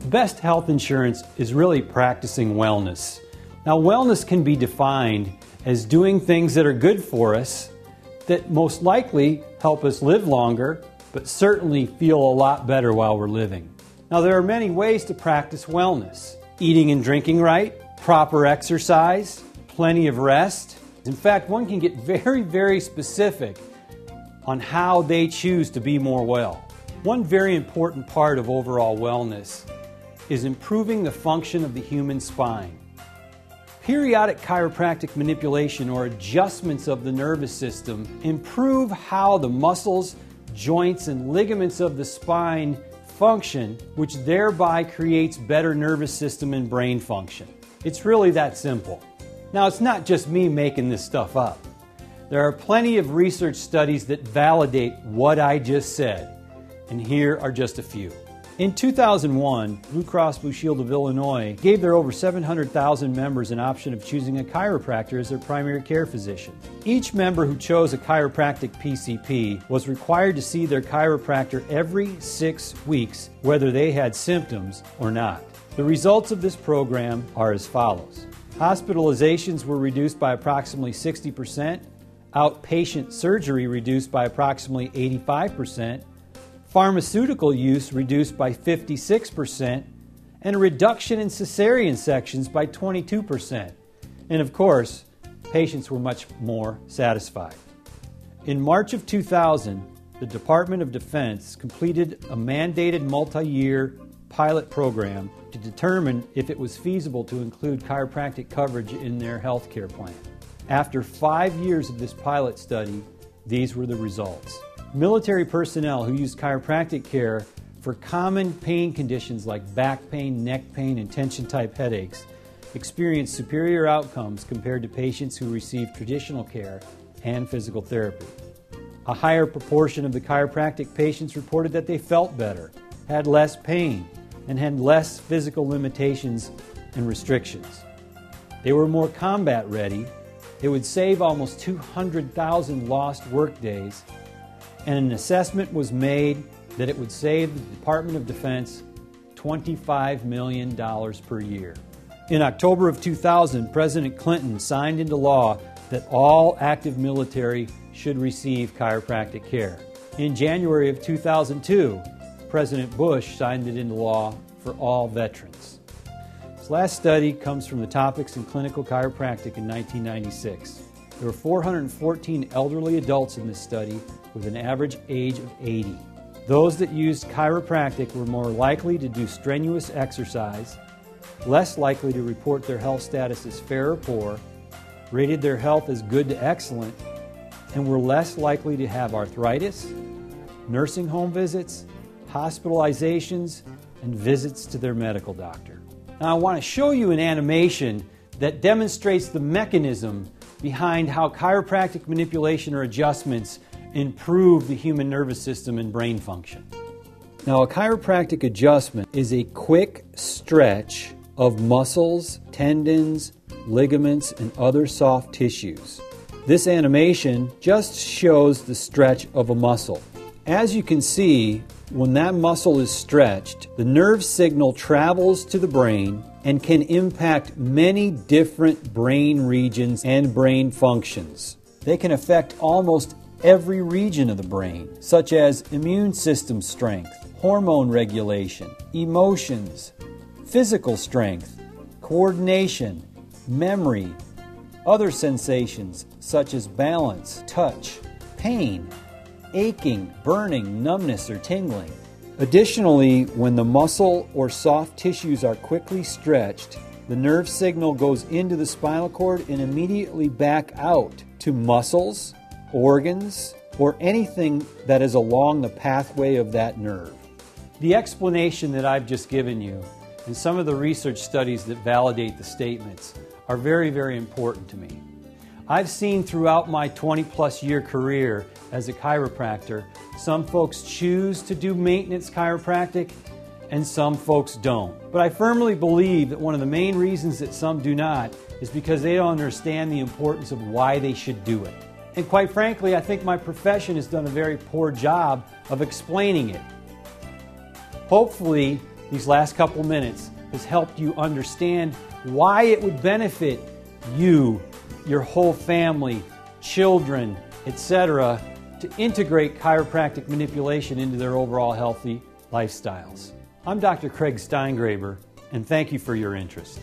best health insurance is really practicing wellness. Now, wellness can be defined as doing things that are good for us, that most likely help us live longer, but certainly feel a lot better while we're living. Now, there are many ways to practice wellness. Eating and drinking right, proper exercise, plenty of rest. In fact, one can get very, very specific on how they choose to be more well. One very important part of overall wellness is improving the function of the human spine. Periodic chiropractic manipulation or adjustments of the nervous system improve how the muscles, joints, and ligaments of the spine function, which thereby creates better nervous system and brain function. It's really that simple. Now, it's not just me making this stuff up. There are plenty of research studies that validate what I just said, and here are just a few. In 2001, Blue Cross Blue Shield of Illinois gave their over 700,000 members an option of choosing a chiropractor as their primary care physician. Each member who chose a chiropractic PCP was required to see their chiropractor every 6 weeks, whether they had symptoms or not. The results of this program are as follows. Hospitalizations were reduced by approximately 60%, outpatient surgery reduced by approximately 85%, pharmaceutical use reduced by 56%, and a reduction in cesarean sections by 22%. And of course, patients were much more satisfied. In March of 2000, the Department of Defense completed a mandated multi-year pilot program to determine if it was feasible to include chiropractic coverage in their health care plan. After 5 years of this pilot study, these were the results. Military personnel who used chiropractic care for common pain conditions like back pain, neck pain, and tension-type headaches experienced superior outcomes compared to patients who received traditional care and physical therapy. A higher proportion of the chiropractic patients reported that they felt better, had less pain, and had less physical limitations and restrictions. They were more combat ready. It would save almost 200,000 lost work days, and an assessment was made that it would save the Department of Defense $25 million per year. In October of 2000, President Clinton signed into law that all active military should receive chiropractic care. In January of 2002, President Bush signed it into law for all veterans. This last study comes from the Topics in Clinical Chiropractic in 1996. There were 414 elderly adults in this study with an average age of 80. Those that used chiropractic were more likely to do strenuous exercise, less likely to report their health status as fair or poor, rated their health as good to excellent, and were less likely to have arthritis, nursing home visits, hospitalizations, and visits to their medical doctor. Now, I want to show you an animation that demonstrates the mechanism behind how chiropractic manipulation or adjustments improve the human nervous system and brain function. Now, a chiropractic adjustment is a quick stretch of muscles, tendons, ligaments, and other soft tissues. This animation just shows the stretch of a muscle. As you can see, when that muscle is stretched, the nerve signal travels to the brain and can impact many different brain regions and brain functions. They can affect almost every region of the brain, such as immune system strength, hormone regulation, emotions, physical strength, coordination, memory, other sensations such as balance, touch, pain, aching, burning, numbness, or tingling. Additionally, when the muscle or soft tissues are quickly stretched, the nerve signal goes into the spinal cord and immediately back out to muscles, organs, or anything that is along the pathway of that nerve. The explanation that I've just given you and some of the research studies that validate the statements are very, very important to me. I've seen throughout my 20-plus year career as a chiropractor, some folks choose to do maintenance chiropractic and some folks don't. But I firmly believe that one of the main reasons that some do not is because they don't understand the importance of why they should do it. And quite frankly, I think my profession has done a very poor job of explaining it. Hopefully, these last couple minutes has helped you understand why it would benefit you, your whole family, children, etc., to integrate chiropractic manipulation into their overall healthy lifestyles. I'm Dr. Craig Steingraber, and thank you for your interest.